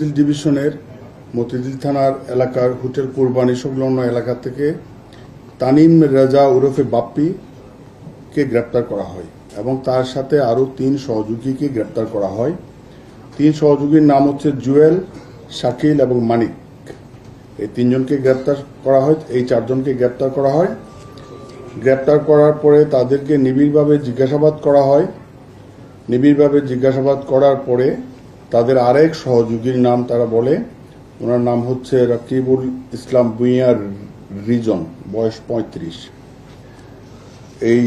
ডিভিশনের মতিঝিল থানার এলাকার হোটেল কুরবানি সংলগ্ন এলাকা থেকে তানিম রেজা ওরফে বাপ্পিকে গ্রেপ্তার করা হয় এবং তার সাথে আরও ৩ সহযোগীকে গ্রেপ্তার করা হয়। ৩ সহযোগীর নাম হচ্ছে জুয়েল, শাকিল এবং মানিক। এই ৩ জনকে গ্রেপ্তার করা হয়। এই ৪ জনকে গ্রেপ্তার করা হয়। গ্রেপ্তার করার পরে তাদেরকে নিবিড়ভাবে জিজ্ঞাসাবাদ করা হয়। নিবিড়ভাবে জিজ্ঞাসাবাদ করার পরে তাদের আরেক সহযোগীর নাম তারা বলে, ওনার নাম হচ্ছে রাকিবুল ইসলাম ভূঁইয়া রিজন, বয়স ৩৫। এই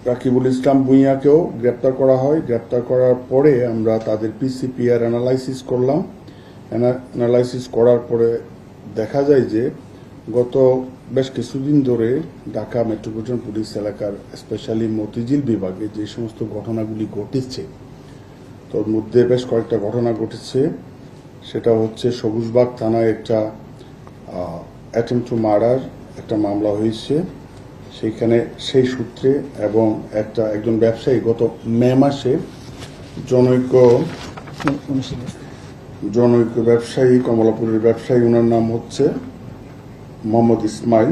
রাকিবুল ইসলাম ভূঁইয়াকেও গ্রেপ্তার করা হয়। গ্রেপ্তার করার পরে আমরা তাদের পিসিপিআর অ্যানালাইসিস করলাম। অ্যানালাইসিস করার পরে দেখা যায় যে গত বেশ কিছুদিন ধরে ঢাকা মেট্রোপলিটন পুলিশ এলাকার স্পেশালি মতিঝিল বিভাগে যে সমস্ত ঘটনাগুলি ঘটেছে, তোর মধ্যে বেশ কয়েকটা ঘটনা ঘটেছে। সেটা হচ্ছে সবুজবাগ থানায় একটা অ্যাটেম্পট টু মার্ডার একটা মামলা হয়েছে সেইখানে, সেই সূত্রে, এবং একজন ব্যবসায়ী গত মে মাসে জনৈক ব্যবসায়ী, কমলাপুরের ব্যবসায়ী, ওনার নাম হচ্ছে মোহাম্মদ ইসমাইল,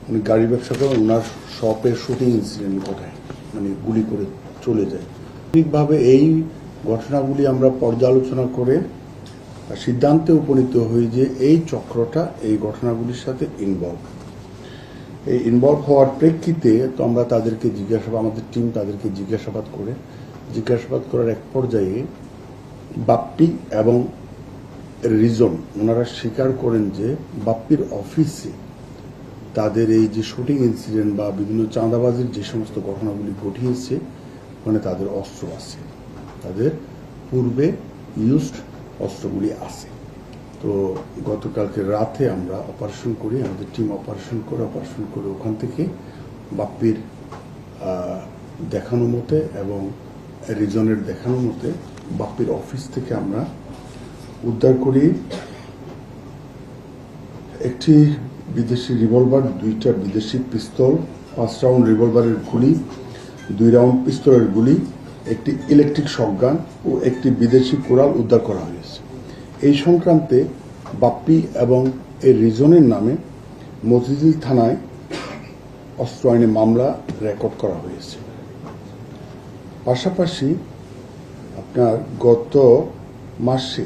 উনি গাড়ি ব্যবসা করেন। ওনার শপের শুটিং ইনসিডেন্ট ঘটায়, মানে গুলি করে চলে যায়। ঠিকভাবে এই ঘটনাগুলি আমরা পর্যালোচনা করে সিদ্ধান্তে উপনীত হই যে এই চক্রটা এই ঘটনাগুলির সাথে ইনভলভ হওয়ার প্রেক্ষিতে তো আমরা তাদেরকে আমাদের টিম তাদেরকে জিজ্ঞাসাবাদ করার এক পর্যায়ে বাপ্পি এবং রিজন ওনারা স্বীকার করেন যে বাপ্পির অফিসে তাদের এই যে শুটিং ইনসিডেন্ট বা বিভিন্ন চাঁদাবাজির যে সমস্ত ঘটনাগুলি ঘটিয়েছে, মানে তাদের অস্ত্র আছে, তাদের পূর্বে ইউজড অস্ত্রগুলি আছে। তো গতকালকে রাতে আমরা অপারেশন করি, আমাদের টিম অপারেশন করে ওখান থেকে বাপ্পির দেখানো মতে এবং রিজনের দেখানো মতে বাপ্পির অফিস থেকে আমরা উদ্ধার করি একটি বিদেশি রিভলভার, 2টা বিদেশি পিস্তল, 5 রাউন্ড রিভলভারের গুলি, 2 রাউন্ড পিস্তলের গুলি, একটি ইলেকট্রিক শটগান ও একটি বিদেশি কোরাল উদ্ধার করা হয়েছে। এই সংক্রান্তে বাপ্পি এবং এর রিজনের নামে মতিঝিল থানায় অস্ত্র আইনে মামলা রেকর্ড করা হয়েছে। পাশাপাশি আপনার গত মাসে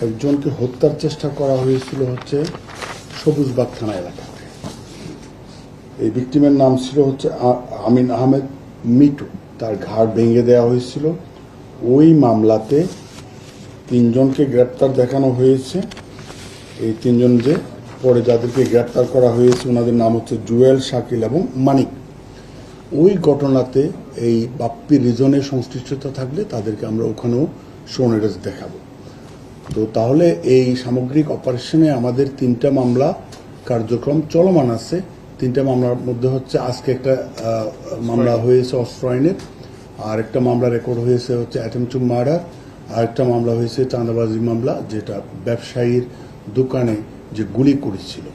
একজনকে হত্যার চেষ্টা করা হয়েছিল হচ্ছে সবুজবাগ থানা এলাকাতে। এই ভিকটিমের নাম ছিল হচ্ছে আমিন আহমেদ মিটু, তার ঘাড় ভেঙে দেওয়া হয়েছিল। ওই মামলাতে 3 জনকে গ্রেপ্তার দেখানো হয়েছে। এই 3 জন যে পরে যাদেরকে গ্রেপ্তার করা হয়েছে ওনাদের নাম হচ্ছে জুয়েল, শাকিল এবং মানিক। ওই ঘটনাতে এই বাপ্পি রিজনের সংশ্লিষ্টতা থাকলে তাদেরকে আমরা ওখানেও শোন এরেস্ট দেখাবো। তো তাহলে এই সামগ্রিক অপারেশনে আমাদের 3টা মামলা কার্যক্রম চলমান আছে। 3টা মামলার মধ্যে হচ্ছে আজকে একটা মামলা হয়েছে অস্ত্র আইনের, আর একটা মামলা রেকর্ড হয়েছে হচ্ছে অ্যাটেম্পট টু মার্ডার, আর একটা মামলা হয়েছে চাঁদাবাজি মামলা, যেটা ব্যবসায়ীর দোকানে যে গুলি করেছিল